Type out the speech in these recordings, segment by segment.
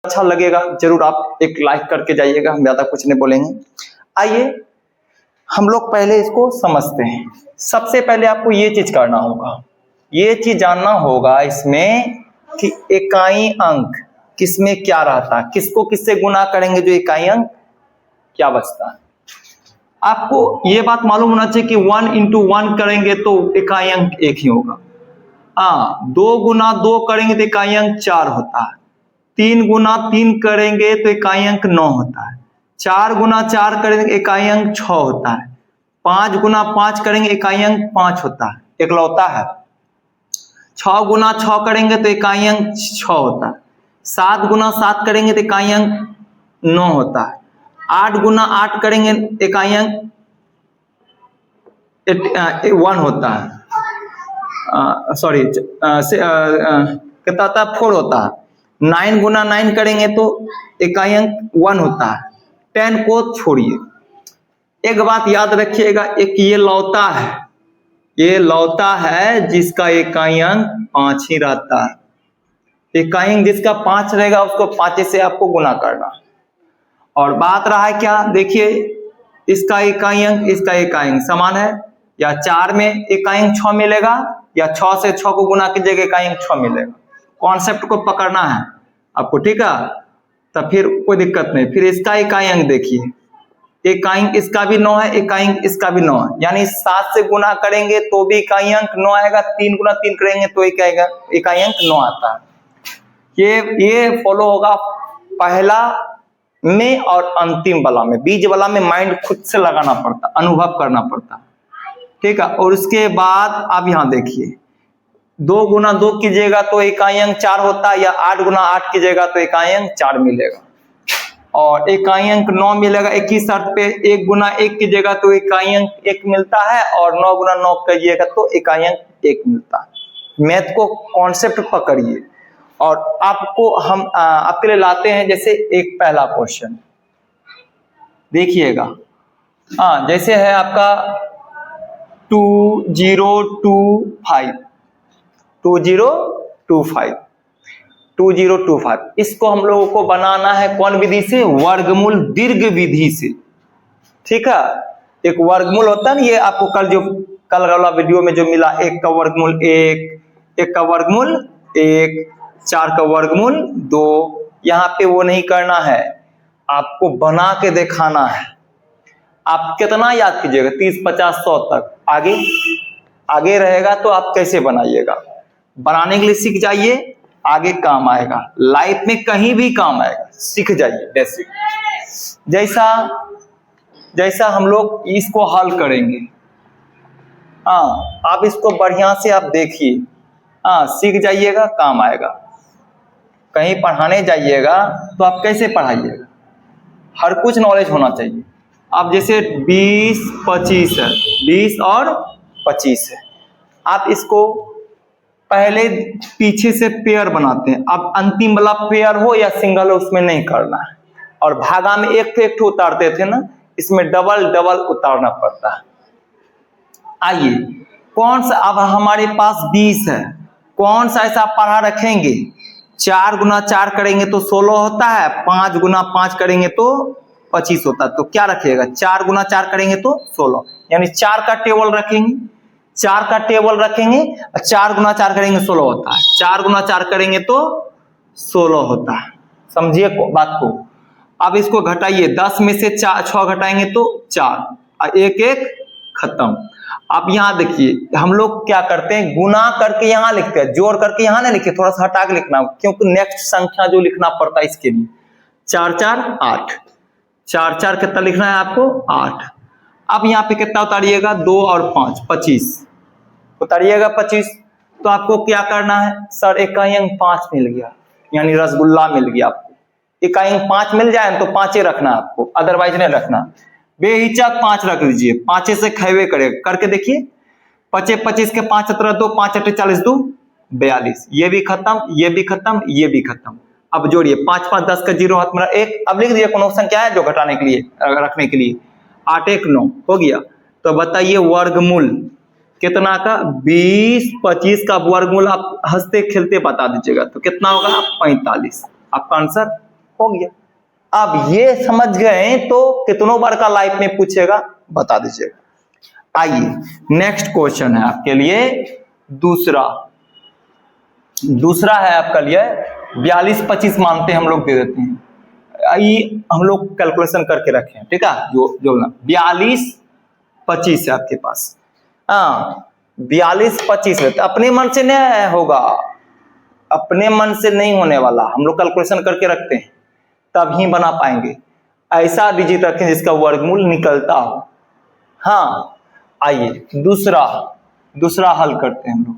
अच्छा लगेगा जरूर आप एक लाइक करके जाइएगा, हम ज्यादा कुछ नहीं बोलेंगे। आइए हम लोग पहले इसको समझते हैं। सबसे पहले आपको ये चीज करना होगा, ये चीज जानना होगा इसमें कि इकाई अंक किसमें क्या रहता है, किसको किससे गुना करेंगे जो इकाई अंक क्या बचता है। आपको ये बात मालूम होना चाहिए कि 1 into 1 करेंगे तो इकाई अंक एक ही होगा। 2 गुना 2 करेंगे तो इकाई अंक 4 होता है। 3 गुना 3 करेंगे तो इकाई अंक 9 होता है। 4 गुना 4 करेंगे इकाई अंक 6 होता है। 5 गुना 5 करेंगे इकाई अंक 5 होता है, इकलौता है। 6 गुना 6 करेंगे तो इकाई अंक 6 होता है। 7 गुना 7 करेंगे तो इकाई अंक 9 होता है। 8 गुना 8 करेंगे इकाई अंक 1 होता है, सॉरी कितना होता है 4 होता है। 9 गुना 9 करेंगे तो इकाई अंक 1 होता है। 10 को छोड़िए। एक बात याद रखिएगा, एक ये लौता है, ये लौता है जिसका इकाई अंक 5 ही रहता है। इकाई अंक जिसका 5 रहेगा उसको 5 से आपको गुना करना। और बात रहा है क्या, देखिए इसका इकाई अंक इसका इकाई अंक समान है, या 4 में इकाई अंक 6 मिलेगा या 6 से 6 को गुना कीजिएगा इकाई अंक 6 मिलेगा। कॉन्सेप्ट को पकड़ना है आपको, ठीक है, तब फिर कोई दिक्कत नहीं। फिर इसका इकाई अंक देखिए, इकाई अंक इसका भी 9 है, इकाई अंक इसका भी 9 है, यानी 7 से गुना करेंगे तो भी इकाई अंक 9 आएगा। 3 गुना 3 करेंगे तो इकाई अंक 9 आता है। ये फॉलो होगा पहला में और अंतिम वाला में। बीज वाला में माइंड खुद से लगाना पड़ता, अनुभव करना पड़ता, ठीक है। और उसके बाद आप यहां देखिए 2 गुना 2 कीजिएगा तो इकाई अंक 4 होता है, या 8 गुना 8 कीजिएगा तो इकाई अंक 4 मिलेगा। और इकाई अंक 9 मिलेगा एक ही शर्त पे, 1 गुना 1 कीजिएगा तो इकाई अंक 1 मिलता है, और 9 गुना 9 कीजिएगा तो इकाई अंक 1 मिलता है। मैथ को कॉन्सेप्ट पकड़िए। और आपको हम आपके लिए लाते हैं जैसे एक पहला क्वेश्चन देखिएगा। जैसे है आपका 2025 इसको हम लोगों को बनाना है कौन विधि से, वर्गमूल दीर्घ विधि से, ठीक है। एक वर्गमूल होता है ना, ये आपको कल वाला वीडियो में जो मिला, 1 का वर्गमूल 1, 1 का वर्गमूल 1, 4 का वर्गमूल 2। यहाँ पे वो नहीं करना है, आपको बना के दिखाना है। आप कितना याद कीजिएगा, 30, 50, 100 तक आगे रहेगा तो आप कैसे बनाइएगा। बनाने के लिए सीख जाइए, आगे काम आएगा, लाइफ में कहीं भी काम आएगा, सीख जाइए बेसिक। जैसा हम लोग इसको हल करेंगे, आप इसको बढ़िया से आप देखिए, सीख जाइएगा, काम आएगा। कहीं पढ़ाने जाइएगा तो आप कैसे पढ़ाइएगा, हर कुछ नॉलेज होना चाहिए। आप जैसे 20, 25 है, 20 और 25 है, आप इसको पहले पीछे से पेयर बनाते हैं। अब अंतिम वाला पेयर हो या सिंगल हो उसमें नहीं करना है। और भागा में एक उतारते थे ना, इसमें डबल उतारना पड़ता है। आइए कौन सा, अब हमारे पास 20 है, कौन सा ऐसा पढ़ा रखेंगे, 4 गुना 4 करेंगे तो 16 होता है, 5 गुना 5 करेंगे तो 25 होता है। तो क्या रखिएगा, 4 गुना 4 करेंगे तो 16, यानी 4 का टेबल रखेंगे, 4 का टेबल रखेंगे, 4 गुना 4 करेंगे 16 होता है, 4 गुना 4 करेंगे तो 16 होता है। समझिए बात को। अब इसको घटाइए, 10 में से 6 घटाएंगे तो 4, 1 1 खत्म। अब यहाँ देखिए हम लोग क्या करते हैं, गुना करके यहाँ लिखते हैं, जोड़ करके यहाँ नहीं लिखे, थोड़ा सा हटा के लिखना, क्योंकि नेक्स्ट संख्या जो लिखना पड़ता है इसके लिए। 4 4 8, 4 4 कितना लिखना है आपको, 8। अब यहाँ पे कितना उतारिएगा, 2 और 5 25 उतारिएगा 25। तो आपको क्या करना है, सर इकाई अंक 5 मिल गया, यानी रसगुल्ला मिल गया आपको। इकाई अंक 5 मिल जाए तो 5 रखना आपको, अदरवाइज नहीं रखना। बेहिचक 5 रख लीजिए, 5 से खेवे करेगा, करके देखिए। 25 25 के 5 17 2, 5 8 40 2 42, ये भी खत्म, ये भी खत्म, ये भी खत्म। अब जोड़िए, 5 5 10 का 0 हाथ में 1। अब लिख दीजिए कौन संख्या है जो घटाने के लिए, रखने के लिए। 8 1 9 हो गया। तो बताइए वर्गमूल कितना का, 20 25 का वर्गमूल आप हंसते खेलते बता दीजिएगा तो कितना होगा, 45। आपका आंसर हो गया। अब ये समझ गए तो कितनों बार का लाइफ में पूछेगा बता दीजिएगा। आइए नेक्स्ट क्वेश्चन है आपके लिए दूसरा है आपका लिए 42-25 मानते हम लोग दे देते हैं। आइए हम लोग कैलकुलेशन करके रखे हैं, ठीक है। जो 42-25 है आपके पास। 42-25 है, अपने मन से नहीं होगा, अपने मन से नहीं होने वाला, हम लोग कैलकुलेशन करके रखते हैं तब ही बना पाएंगे। ऐसा डिजिट रखें जिसका वर्गमूल निकलता हो। हाँ आइए दूसरा हल करते हैं हम लोग।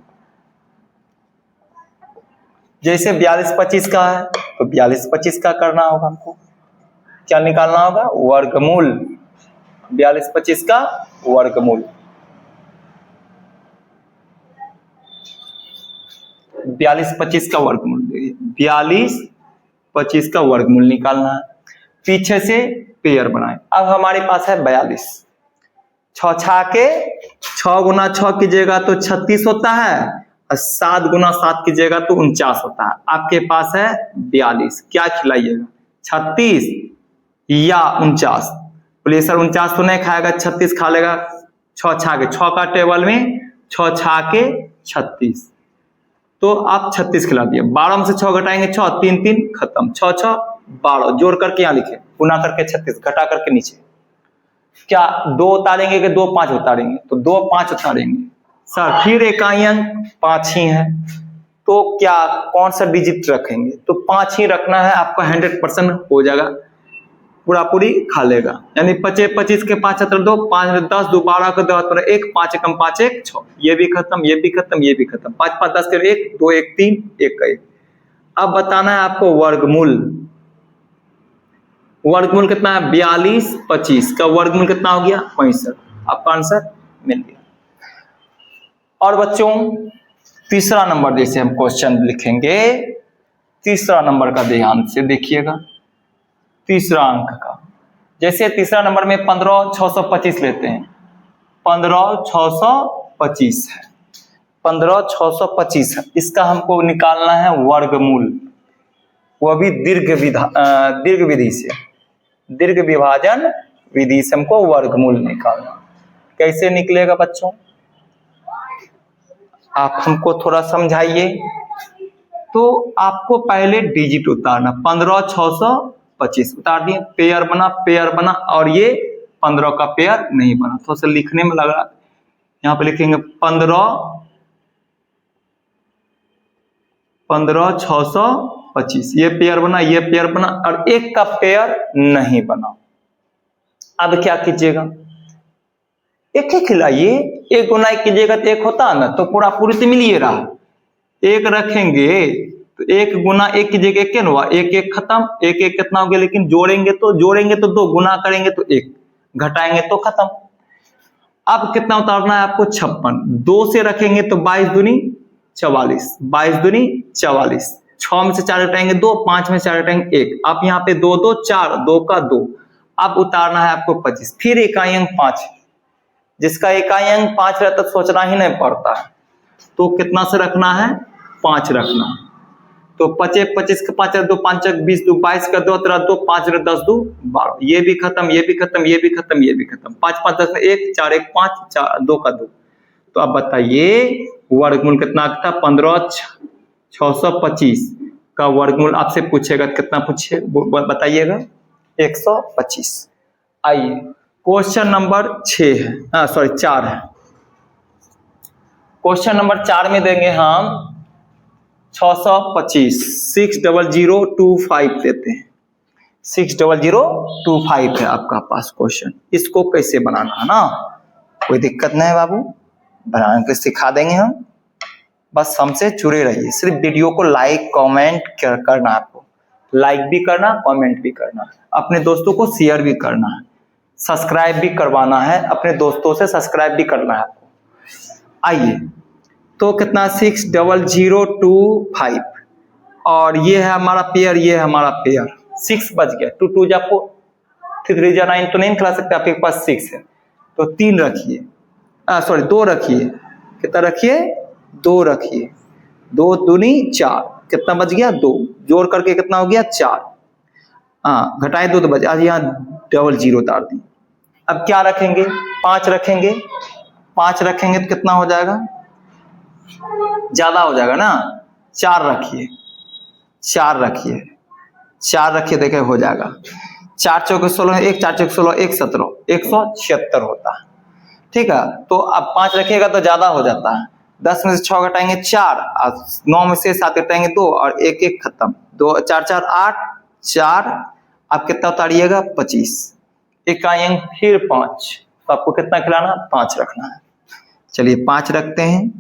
जैसे 42-25 का है तो 42-25 का करना होगा हमको। क्या निकालना होगा? वर्गमूल। 42-25 का वर्गमूल। 42-25 का वर्गमूल, 42-25 का वर्गमूल निकालना है। पीछे से पेयर बनाए। अब हमारे पास है 42, 6 के 6 गुना 6 कीजिएगा तो 36 होता है, और 7 गुना 7 कीजिएगा तो 49 होता है। आपके पास है 42, क्या खिलाइएगा? 36 या 49? बोलिए सर 49 तो नहीं खाएगा, 36 खा लेगा। 6 का टेबल में 6 के 36, तो आप 36 खिला दिए। 12 में से 6 घटाएंगे 6, 3 3 खत्म, 6 6 12, जोड़ करके यहाँ लिखे, गुना करके 36, घटा करके नीचे। क्या 2 उतारेंगे कि 2 5 उतारेंगे? तो 2 5 उतारेंगे। सर फिर इकाई अंक 5 ही है, तो क्या कौन सा डिजिट रखेंगे? तो 5 ही रखना है, आपका 100% हो जाएगा, पूरी खा लेगा। यानी 25 के 5 2, 5 10, 2 12 का 2 1, 5 कम 5 1 6, ये भी खत्म, ये भी खत्म, ये भी खत्म। 5 5 10 के 1 2 1 3 1 का 1। अब बताना है आपको वर्गमूल। वर्गमूल कितना है? 42-25 का वर्गमूल कितना हो गया? 65। आपका आंसर मिल गया। और बच्चों तीसरा नंबर जैसे हम क्वेश्चन लिखेंगे, तीसरा नंबर का ध्यान से देखिएगा। तीसरा अंक का, जैसे तीसरा नंबर में 15,625 लेते हैं। 15,625 है, 15,625 है, इसका हमको निकालना है वर्गमूल, वह भी दीर्घ विधि से, दीर्घ विभाजन विधि से हमको वर्गमूल निकालना। कैसे निकलेगा बच्चों? आप हमको थोड़ा समझाइए। तो आपको पहले डिजिट उतारना, 15,625 उतार दिए, पेयर बना, और ये 15 का पेयर नहीं बना। थोड़ा सा लिखने में लग रहा, यहाँ पे लिखेंगे 15,625, ये पेयर बना, ये पेयर बना, और एक का पेयर नहीं बना। अब क्या कीजिएगा? एक ही खिलाइए, 1 गुना 1 कीजिएगा तो 1 होता है ना, तो पूरी तो मिल ही रहा। 1 रखेंगे तो 1 गुना 1 कीजिएगा, 1 क्या हुआ? 1 1 खत्म, 1 1 कितना हो गया? लेकिन जोड़ेंगे तो 2, गुना करेंगे तो 1, घटाएंगे तो खत्म। अब कितना उतारना है आपको? 56। 2 से रखेंगे तो 22 दूनी 44, 22 दूनी 44, 6 में से 4 घटाएंगे 2, 5 में से 4 घटाएंगे 1। अब यहाँ पे 2 2 4, 2 का 2। अब उतारना है आपको 25। फिर इकाई अंक 5, जिसका इकाई अंक 5 रहता तो सोचना ही नहीं पड़ता है, तो कितना से रखना है? 5 रखना है। तो 25 के 5 2 5 20 2 22 का 2 13 2 5 10 2 12, ये भी खत्म, ये भी खत्म, ये भी खत्म, ये भी खत्म। 5 5 10 1 4 1 5 4 2 का 2। तो अब बताइए वर्गमूल कितना था? 15,625 का वर्गमूल आपसे पूछेगा, कितना पूछे बताइएगा? 125। आइए क्वेश्चन नंबर 4 है। क्वेश्चन नंबर 4 में देंगे हम 625, 60025 देते हैं। 60025 है आपका पास क्वेश्चन। इसको कैसे बनाना है ना, कोई दिक्कत नहीं है बाबू, बनाने के सिखा देंगे हम, बस हमसे जुड़े रहिए। सिर्फ वीडियो को लाइक कमेंट करना, आपको लाइक भी करना, कमेंट भी करना, अपने दोस्तों को शेयर भी करना है, सब्सक्राइब भी करवाना है, अपने दोस्तों से सब्सक्राइब भी करना है आपको। आइए तो कितना? 60025, और ये है हमारा पेयर, ये है हमारा पेयर। 6 बच गया, 2 2 जा 4, 3 3 जा 9, तो नहीं निकला सकते, आपके पास 6 है तो 3 रखिए, 2 रखिए। कितना रखिए? 2 रखिए। 2 दूनी 4, कितना बच गया? 2, जोड़ करके कितना हो गया? 4। हाँ घटाए 2 तो बचे, आज यहाँ डबल जीरो उतार दी। अब क्या रखेंगे, 5 रखेंगे, 5 रखेंगे तो कितना हो जाएगा, ज्यादा हो जाएगा ना, 4 रखिए, 4 रखिए, 4 रखिए, देखे हो जाएगा। 4 चौके 16, 1 4 चौके 16, 1 17, 176 होता है। ठीक है, तो अब 5 रखिएगा तो ज्यादा हो जाता है। 10 में से 6 घटाएंगे 4, 9 में से 7 घटाएंगे 2 और 1 1 खत्म, 2 4 4 8, 4 आप कितना उतारिएगा 25, इकाई अंक फिर 5, तो आपको कितना खिलाना, 5 रखना है। चलिए 5 रखते हैं,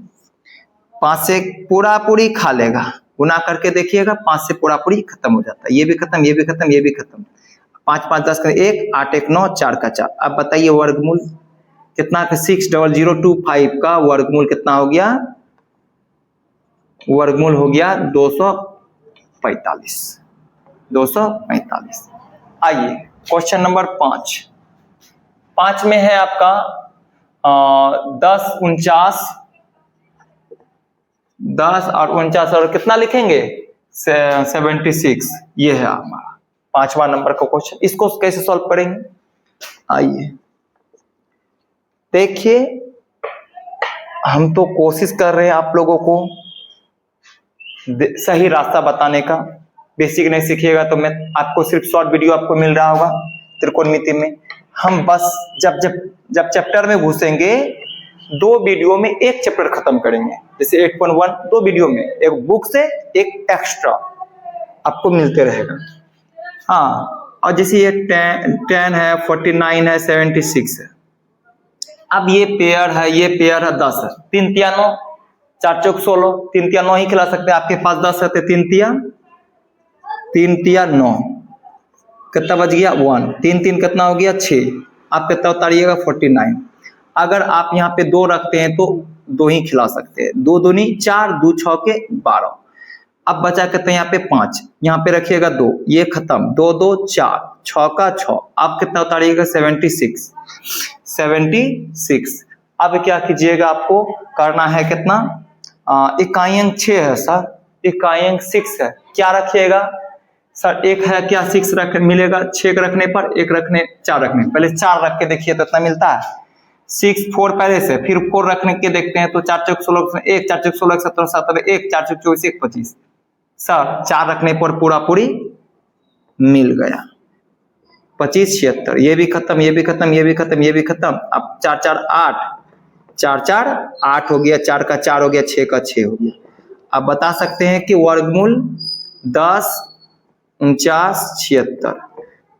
5 से पूरा पूरी खा लेगा, गुना करके देखिएगा, 5 से पूरा पूरी खत्म हो जाता है, ये भी खत्म, ये भी खत्म, ये भी खत्म। 5 5 10 का 1, 8 1 9, 4 का 4। अब बताइए वर्गमूल कितना, 60025 का वर्गमूल कितना हो गया, वर्गमूल हो गया 245, 245। आइए क्वेश्चन नंबर 5 में है आपका 10 49, 10 और 49 और कितना लिखेंगे 76, ये है हमारा 5वां नंबर का क्वेश्चन। इसको कैसे सॉल्व करेंगे, आइए देखिए, हम तो कोशिश कर रहे हैं आप लोगों को सही रास्ता बताने का। बेसिक नहीं सीखिएगा तो मैं आपको सिर्फ शॉर्ट वीडियो आपको मिल रहा होगा त्रिकोणमिति में। हम बस जब चैप्टर में घुसेंगे 2 वीडियो में एक चैप्टर खत्म करेंगे। जैसे 8.1 2 वीडियो में, एक बुक से एक एक्स्ट्रा आपको मिलते रहेगा। हाँ, और जैसे ये 10 है, 49 है, 76 है। अब ये पेयर है, ये पेयर है 10 है, 3 तिया 9, 4 चौक 16, 3 तिया 9 ही खिला सकते हैं। आपके पास 10 रहते, 3 तिया 9, कितना बच गया 1, 3 3 कितना हो गया 6, आप कितना उतारिएगा 49। अगर आप यहाँ पे 2 रखते हैं तो 2 ही खिला सकते हैं, 2 दूनी 4, 2 6 के 12। अब बचा कितना यहाँ पे 5, यहाँ पे रखिएगा 2, ये खत्म, 2 2 4, 6 का 6, आप कितना उतारिएगा 76, 76। अब क्या कीजिएगा, आपको करना है कितना, इकाई अंक 6 है सर, इकाई अंक 6 है, क्या रखिएगा सर, एक है क्या 6 रख मिलेगा, 6 रखने पर, 1 रखने 4 रखने, पहले 4 रख के देखिए तो इतना मिलता है 6 4 पहले से, फिर 4 रखने के देखते हैं तो 4 चौक 16, 1 4 चौक 16 17 17, 1 4 चौक 24 1 25, सर 4 रखने पर पूरा पूरी मिल गया 25 76, ये भी खत्म, ये भी खत्म, ये भी खत्म, ये भी खत्म। अब 4 4 8, 4 4 8 हो गया, 4 का 4 हो गया, 6 का 6 हो गया। अब बता सकते हैं कि वर्गमूल 10 49 76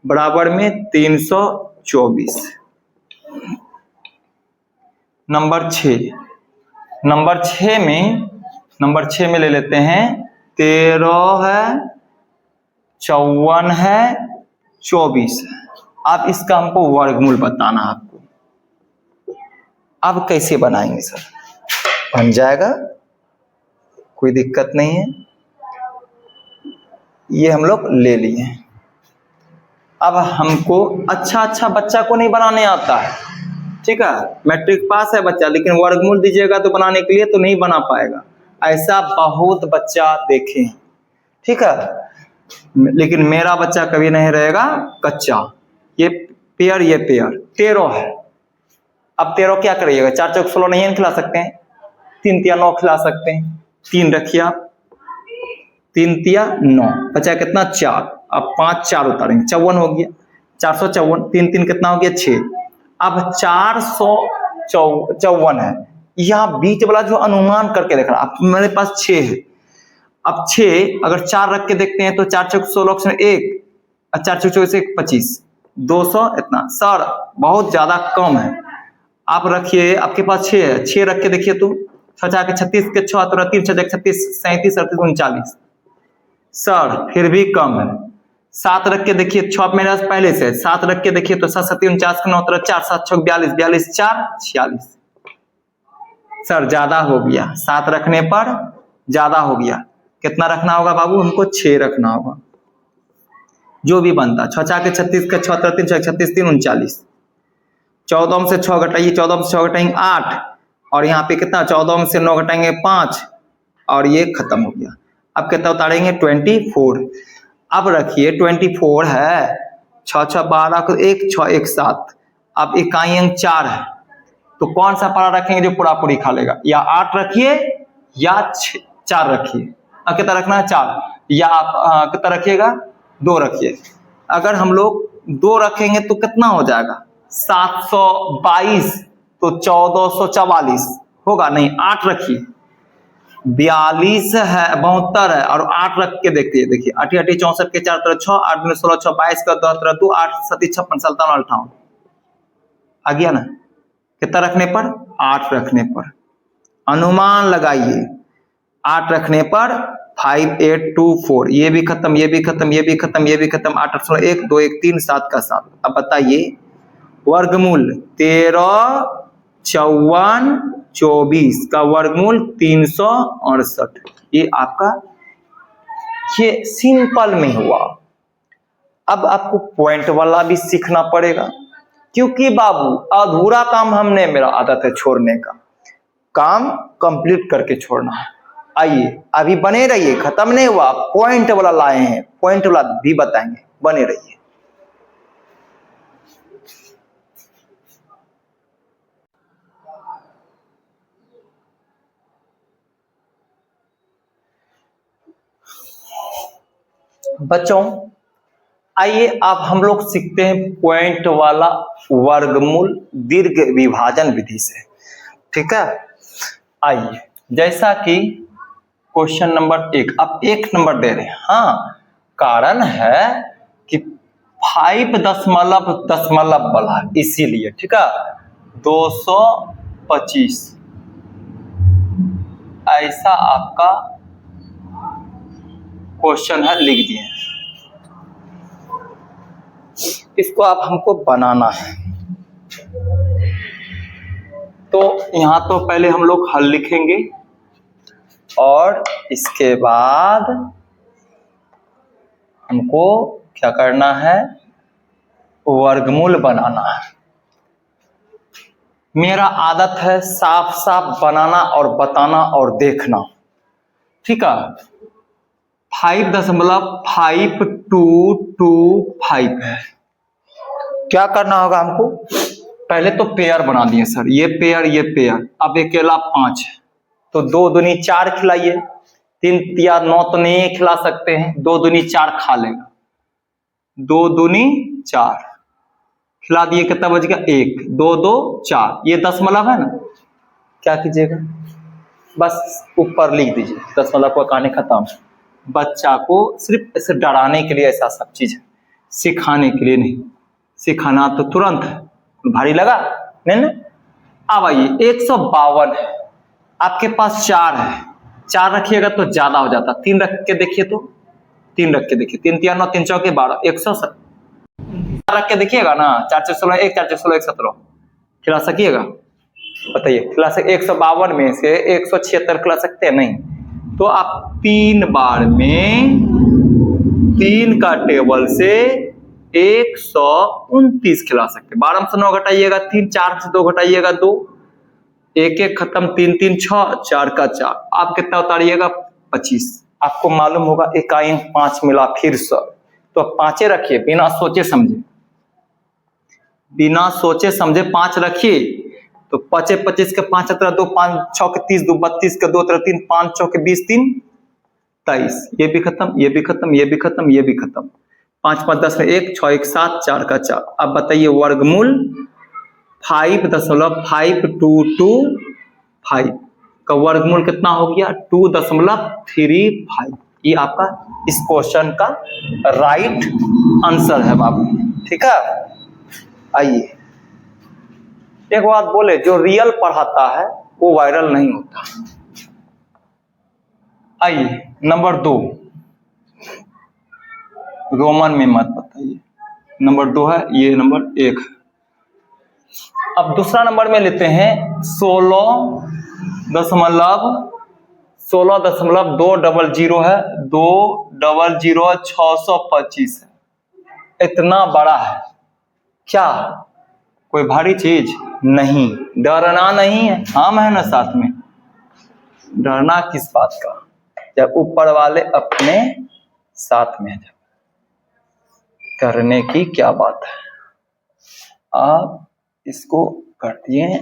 बराबर में 324। नंबर 6 में ले लेते हैं, 13 है, 54 है, 24 है। अब इसका हमको वर्गमूल बताना है आपको। अब कैसे बनाएंगे सर, बन जाएगा, कोई दिक्कत नहीं है। ये हम लोग ले लिए। अब हमको अच्छा बच्चा को नहीं बनाने आता है, ठीक है, मैट्रिक पास है बच्चा, लेकिन वर्गमूल दीजिएगा तो बनाने के लिए तो नहीं बना पाएगा। ऐसा बहुत बच्चा देखे हैं, ठीक है, लेकिन मेरा बच्चा कभी नहीं रहेगा कच्चा। ये पेयर 13 है। अब 13 क्या करिएगा, 4 चौक 16 नहीं खिला सकते हैं, 3 तिया 9 खिला सकते हैं, 3 रखिए आप, 3 तिया 9, बचा कितना 4। अब 5 4 उतारेंगे, 54 हो गया, 454, 3 3 कितना हो गया 6। अब 454 है, यहाँ बीच वाला जो अनुमान करके देख रहा, अब मेरे पास 6 है। अब 6 अगर 4 रख के देखते हैं तो 4 चौक 16 1, 4 चौक 24 1 25, 200 इतना। सर बहुत ज्यादा कम है, आप रखिए, आपके पास 6 है, 6 रख के देखिए तो 6 के 36 के 6 तो 3 6 36 37 38 39, सर फिर भी कम है। 7 रख के देखिए, 6 मेरे पास पहले से, 7 रख के देखिए तो 7 7 49 9 4 7 6 42 42 4 46, सर ज्यादा हो गया, 7 रखने पर ज्यादा हो गया। कितना रखना होगा बाबू, हमको 6 रखना होगा, जो भी बनता। 6 के 36 के 6 3 36 3 39, 14 में से 6 घटाइए, 14 में से 6 घटाएंगे 8, और यहाँ पे कितना 14 में से 9 घटाएंगे 5, और ये खत्म हो गया। अब कितना उतारेंगे 24। अब रखिए 24 है, 6 6 12 को 1 6 1 7, अब इकाई अंक 4 है, तो कौन सा पड़ा रखेंगे जो पूरा पूरी खा लेगा? या 8 रखिए या 4 रखिए। कितना रखना है? 4। या आप कितना रखिएगा? 2 रखिए। अगर हम लोग 2 रखेंगे तो कितना हो जाएगा? 722, तो 1444 होगा नहीं? 8 रखिए, 42 है, 72 है, और 8 रख के देखिए, 8 8 64 के 4 3 6, 8 16 6 22 का 10 3 2 8 7 56 57 58 आ गया ना? कितना रखने पर? 8 रखने पर। अनुमान लगाइए, 8 रखने पर 5 8 2 4, ये भी खत्म, ये भी खत्म, ये भी खत्म, ये भी खत्म, 8 8 1 2 1 3 7 का 7। अब बताइए वर्गमूल 13 54 24 का वर्गमूल 368, ये आपका ये सिंपल में हुआ। अब आपको पॉइंट वाला भी सीखना पड़ेगा, क्योंकि बाबू अधूरा काम हमने, मेरा आदत है छोड़ने का, काम कंप्लीट करके छोड़ना है। आइए अभी बने रहिए, खत्म नहीं हुआ, पॉइंट वाला लाए हैं, पॉइंट वाला भी बताएंगे, बने रहिए। बच्चों आइए अब हम लोग सीखते हैं पॉइंट वाला वर्गमूल दीर्घ विभाजन विधि से, ठीक है। आइए जैसा कि क्वेश्चन नंबर 1, अब 1 नंबर दे रहे हैं, हाँ कारण है कि 5 दशमलव वाला इसीलिए, ठीक है। 225 ऐसा आपका क्वेश्चन है, लिख दिए। इसको आप हमको बनाना है, तो यहां तो पहले हम लोग हल लिखेंगे और इसके बाद हमको क्या करना है? वर्गमूल बनाना है। मेरा आदत है साफ साफ बनाना और बताना और देखना, ठीक है। 5.5225 है। क्या करना होगा हमको? पहले तो पेयर बना दिए सर, ये पेयर ये पेयर, अब अकेला 5 है, तो 2 दूनी 4 खिलाइए, 3 या 9 तो नहीं खिला सकते हैं, 2 दूनी 4 खा लेगा, 2 दूनी 4 खिला दिए, कितना बच गया? 1 2 2 4, ये दशमलव है ना, क्या कीजिएगा बस ऊपर लिख दीजिए, दशमलव को कहानी खत्म। बच्चा को सिर्फ ऐसे डराने के लिए ऐसा सब चीज है, सिखाने के लिए नहीं, सिखाना तो तुरंत है, भारी लगा नहीं ना। अब आइए 152 है, आपके पास 4 है, 4 रखिएगा तो ज्यादा हो जाता, 3 रख के देखिए, तो 3 रख के देखिए, 3 3 9 3 4 12 170 रख के देखिएगा ना, 4 4 16 1 4 4 16 117 खिला सकिएगा? बताइए खिला सके? 152 में से 176 खिला सकते हैं? नहीं, तो आप 3 बार में 3 का टेबल से 129 खिला सकते। 12 में से 9 घटाइएगा 3, 4 में से 2 घटाइएगा 2, 1 1 खत्म, 3 3 6, 4 का 4, आप कितना उतारिएगा? 25। आपको मालूम होगा इकाई 5 मिला फिर से, तो आप 5 रखिए, बिना सोचे समझे, बिना सोचे समझे 5 रखिए, तो 5 25 के 5 2 5 6 के 30 2 32 के 2 3 5 6 के 20 3 23, ये भी खत्म, ये भी खत्म, ये भी खत्म, ये भी खत्म, 5 5 10 में 1 6 1 7 4 का 4। अब बताइए वर्गमूल 5.522 का वर्गमूल कितना हो गया? 2.35। ये आपका इस क्वेश्चन का राइट आंसर है बाबू, ठीक है। आइए एक बात बोले, जो रियल पढ़ाता है वो वायरल नहीं होता। आइए नंबर 2, रोमन में मत बताइए, नंबर 2 है, ये नंबर 1 है। अब दूसरा नंबर में लेते हैं 16.200 है, 200 625 है, इतना बड़ा है, क्या कोई भारी चीज नहीं? डरना नहीं है, हम है ना साथ में, डरना किस बात का, जब ऊपर वाले अपने साथ में है। करने की क्या बात है। आप इसको कर दिए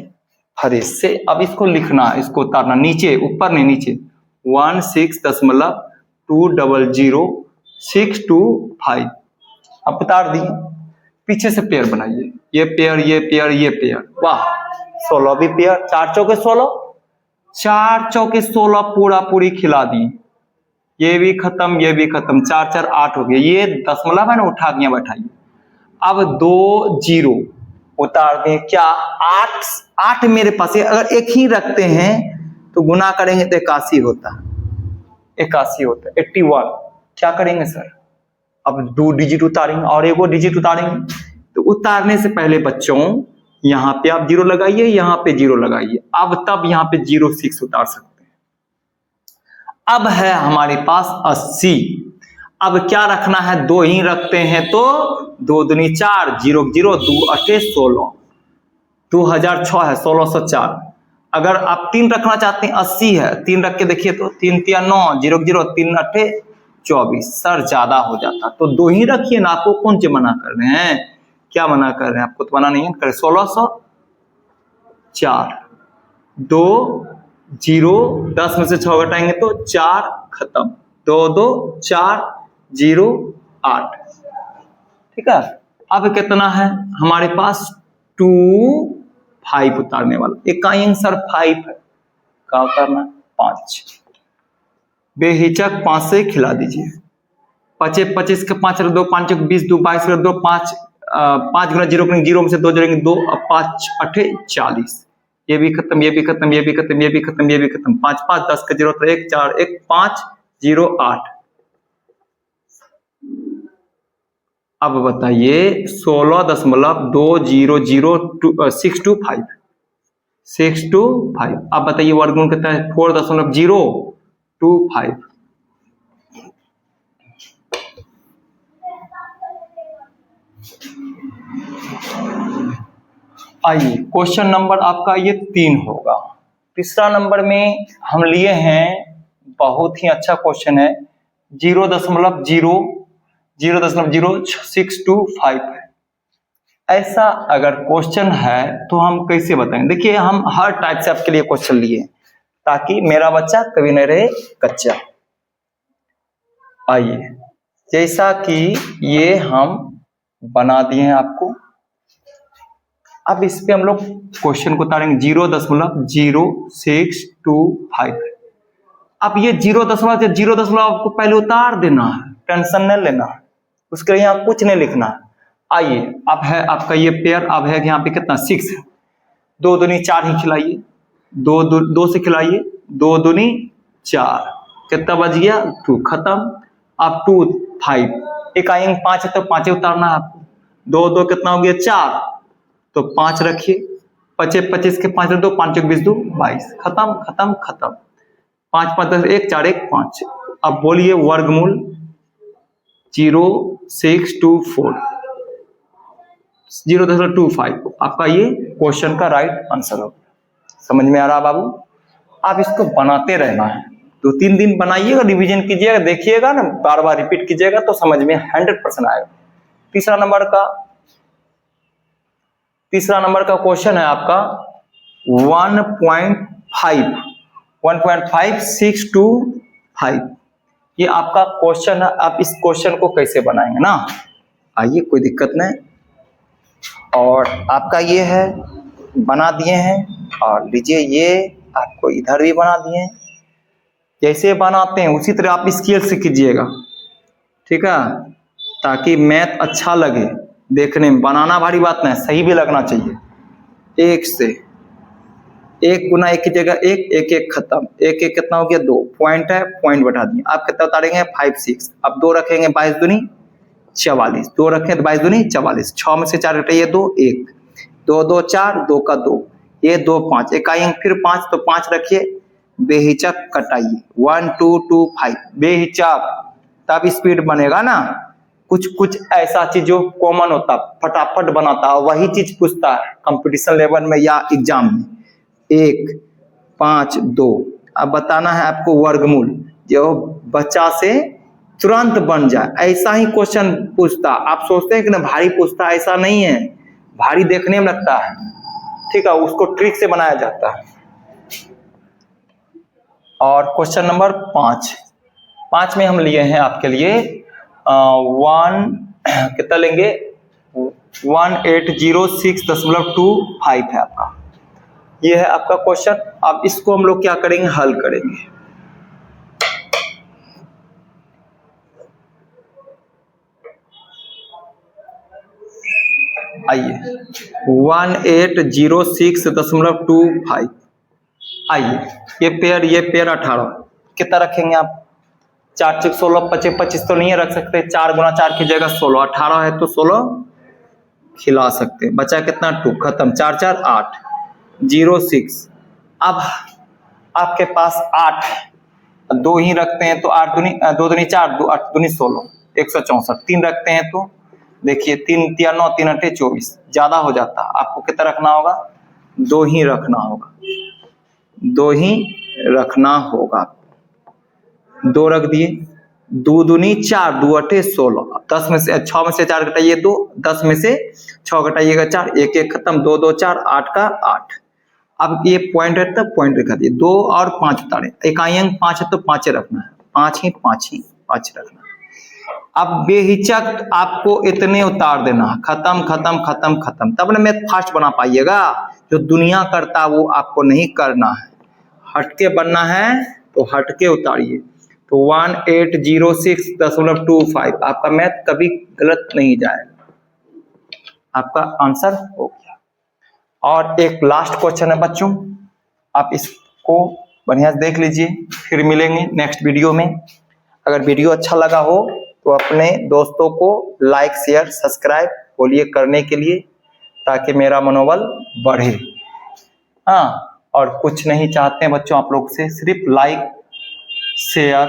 फिर इससे, अब इसको लिखना, इसको उतारना नीचे, ऊपर नहीं नीचे, 16.200,625 अब उतार दिए। पीछे से पेयर बनाइए, ये पेयर ये पेयर ये पेयर, वाह 16 भी पेयर, 4 चौके 16, 4 चौके 16 पूरा पूरी खिला दी। ये भी खत्म ये भी खत्म, 4 4 8 हो गया। ये दशमलव है ना, उठा के बैठाइए। अब 2 जीरो उतार दें, क्या 8 मेरे पास है, अगर एक ही रखते हैं तो गुना करेंगे तो 81 होता है, 81 होता है, 81। क्या करेंगे सर, अब 2 डिजिट उतारेंगे और 1 डिजिट उतारेंगे। तो उतारने से पहले बच्चों यहाँ पे आप 0 लगाइए, यहाँ पे 0 लगाइए, अब तब यहाँ पे 06 उतार सकते हैं। अब है हमारे पास 80। अब क्या रखना है, 2 ही रखते हैं तो 2 दूनी 4, 0 0, 2 8 16, 2006 है, 1604। अगर आप 3 रखना चाहते हैं, 80 है, 3 रख के देखिए तो 3 3 9, 0 0, 3 8 24। सर ज्यादा हो जाता तो 2 ही रखिए ना, आपको कौन से मना कर रहे हैं, क्या मना कर रहे हैं, आपको तो मना नहीं है कर। 1604, 2 0, 10 में से 6 घटाएंगे तो 4 खत्म, 2 2 4 0 8। ठीक है, अब कितना है हमारे पास 2 5 उतारने वाला, एक का आंसर 5 है, क्या उतारना 5। बेहिचक 5 से खिला दीजिए। 5 25 के 5 2 5 20, 2 22 2 5 5 गुना 0 0 में से 2 जोड़ेंगे 2, 5 8 40। ये भी खत्म ये भी खत्म ये भी खत्म ये भी खत्म ये भी खत्म, 5 5 10 का 0 1 4 1 5 0 8। अब बताइए 16.200625 625। अब बताइए वर्गमूल कितना है, 4.025। आइए क्वेश्चन नंबर आपका ये 3 होगा। तीसरा नंबर में हम लिए हैं, बहुत ही अच्छा क्वेश्चन है, 0.0625 है। ऐसा अगर क्वेश्चन है तो हम कैसे बताएंगे। देखिए हम हर टाइप से आपके लिए क्वेश्चन लिए ताकि मेरा बच्चा कभी न रहे कच्चा। आइए जैसा कि ये हम बना दिए हैं आपको, अब इस पे हम लोग क्वेश्चन को उतारेंगे 0.0625। अब ये 0.0 आपको पहले उतार देना है, टेंशन नहीं लेना है, उसके लिए यहाँ कुछ नहीं लिखना है। आइए अब है आपका ये पेयर, अब है यहाँ पे कितना 6 है, 2 दूनी 4 ही खिलाइए, 2 से खिलाइए, 2 दूनी 4, कितना बच गया 2 खत्म। अब 2 5, एक आएंगे 5 है तो 5 उतारना है आपको, 2 2 कितना हो गया 4, तो 5 रखिए, 25 25 के 5 2 5 20 2 22 खत्म खत्म खत्म। 5 5 10 1 4 1 5। अब बोलिए वर्गमूल 0624 0.25 आपका ये क्वेश्चन का राइट आंसर होगा। समझ में आ रहा बाबू, आप इसको बनाते रहना है, 2-3 दिन बनाइएगा, रिवीजन कीजिएगा, देखिएगा ना, बार बार रिपीट कीजिएगा तो समझ में 100% आएगा। तीसरा नंबर का क्वेश्चन है आपका 1.5625। ये आपका क्वेश्चन है, आप इस क्वेश्चन को कैसे बनाएंगे ना, आइए कोई दिक्कत नहीं। और आपका ये है बना दिए हैं, और लीजिए ये आपको इधर भी बना दिए हैं। जैसे बनाते हैं उसी तरह आप स्केल से कीजिएगा, ठीक है, ताकि मैथ अच्छा लगे देखने में। बनाना भारी बात नहीं, सही भी लगना चाहिए। 1 से 1 गुना 1 की जगह 1 1 1 खत्म, 1 1 कितना हो गया 2, पॉइंट है पॉइंट बैठा दिए। आप कितना उतारेंगे 5 6। अब 2 रखेंगे 22 दूनी 44, 2 रखें तो 22 दूनी 44, 6 में से 4 घटाइए 2 1, 2 2 4 2 का 2, ये 2 5, एक आएंगे फिर 5 तो 5 रखिए, बेहिचक कटाइए 1 2 2 5 बेहिचक, तब स्पीड बनेगा ना। कुछ ऐसा चीज जो कॉमन होता फटाफट बनाता है, वही चीज पूछता है कंपटीशन लेवल में या एग्जाम में। 1 5 2। अब बताना है आपको वर्गमूल, जो बच्चा से तुरंत बन जाए, ऐसा ही क्वेश्चन पूछता। आप सोचते हैं कि ना भारी पूछता, ऐसा नहीं है। भारी देखने में लगता है, ठीक है, उसको ट्रिक से बनाया जाता है। और क्वेश्चन नंबर 5 में हम लिए हैं आपके लिए कितना लेंगे, 1806.25 है आपका, ये है आपका क्वेश्चन। अब इसको हम लोग क्या करेंगे, हल करेंगे। आइए 1806.25, आइए ये पेयर 18 कितना रखेंगे आप, 4 × 16 25 25 तो नहीं रख सकते, 4 × 4 की जगह 16, 18 है तो 16 खिला सकते, बचा कितना 2, खत्म, 4 4 8 06। अब आपके पास 8 2 ही रखते हैं तो 8 दूनी 2 दूनी 4 2 8 दूनी 16 164, 3 रखते हैं तो देखिए 3 3 9 3 8 24, ज्यादा हो जाता, आपको कितना रखना होगा, 2 ही रखना होगा, 2 ही रखना होगा। 2 रख दिए, 2 दूनी 4 2 8 16, 10 में से 6 में से 4 घटाइए 2, 10 में से 6 घटाइएगा 4, 1 1 खत्म, 2 2 4 8 का 8। अब ये पॉइंट है तब पॉइंट रखा दिए, 2 और 5 उतारे, इकाई अंक 5 है तो 5 रखना है, 5 रखना है। अब बेहिचक आपको इतने उतार देना, खत्म खत्म खत्म खत्म, तब ना मैथ फास्ट बना पाइएगा। जो दुनिया करता वो आपको नहीं करना है, हटके बनना है तो हटके उतारिए। तो 1806.25 आपका मैथ कभी गलत नहीं जाएगा, आपका आंसर हो गया। और एक लास्ट क्वेश्चन है बच्चों, आप इसको बढ़िया से देख लीजिए, फिर मिलेंगे नेक्स्ट वीडियो में। अगर वीडियो अच्छा लगा हो तो अपने दोस्तों को लाइक शेयर सब्सक्राइब बोलिए करने के लिए, ताकि मेरा मनोबल बढ़े। हाँ, और कुछ नहीं चाहते हैं बच्चों आप लोग से, सिर्फ लाइक शेयर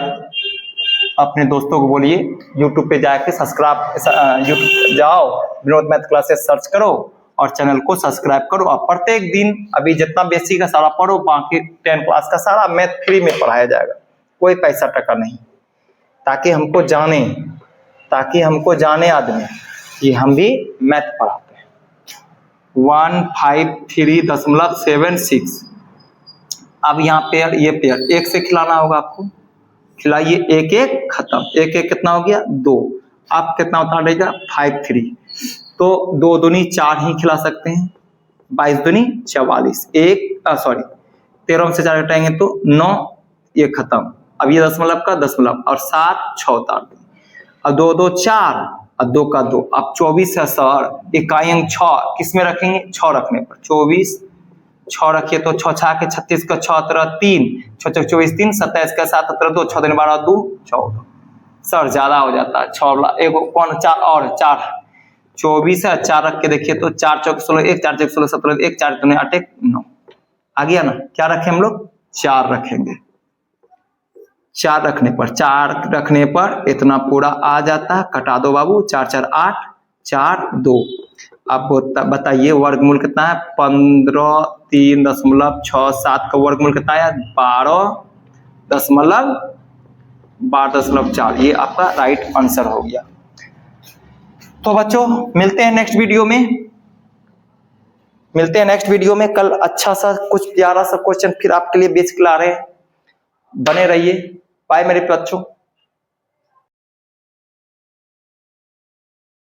अपने दोस्तों को बोलिए। यूट्यूब पे जाके सब्सक्राइब, यूट्यूब जाओ, विनोद मैथ क्लासेस सर्च करो और चैनल को सब्सक्राइब करो। और प्रत्येक दिन अभी जितना बेसिक का सारा पढ़ो, बाकी 10 क्लास का सारा मैथ फ्री में पढ़ाया जाएगा, कोई पैसा टका नहीं, ताकि हमको जाने आदमी कि हम भी मैथ पढ़ाते हैं। 153.76। अब यहाँ पेयर, ये पेयर 1 से खिलाना होगा आपको, खिलाइए 1 1 खत्म, 1 1 कितना हो गया 2, आप कितना उतार देगा 5 3, तो 2 दूनी 4 ही खिला सकते हैं, 22 दूनी 44, 13 में से 4 घटाएंगे तो 9, ये खत्म। अब ये दशमलव का दशमलव और 7 6 उतार दें, अब 2 2 4 और 2 का 2, अब 24 है सर, इकाई अंक 6 किस में रखेंगे, 6 रखने पर, 24 6 रखिए तो 6 6 के 36 का 6 3 3 6 6 24 3 27 का 7 2 6 3 12 2 14, सर ज्यादा हो जाता है, 6 एक कौन 4 और 4 24 है, 4 रख के देखिए तो 4 4 16 1 4 16 17 1 4 3 8 1 9, आ गया ना। क्या रखें हम लोग, 4 रखेंगे, 4 रखने पर इतना पूरा आ जाता है, कटा दो बाबू, 4 4 8 4 2। अब बताइए वर्गमूल कितना है, 15.3.67 का वर्गमूल कितना है, 12.4, ये आपका राइट आंसर हो गया। तो बच्चों मिलते हैं नेक्स्ट वीडियो में, कल अच्छा सा कुछ प्यारा सा क्वेश्चन फिर आपके लिए बेच के ला रहे हैं, बने रहिए। बाय मेरे बच्चों।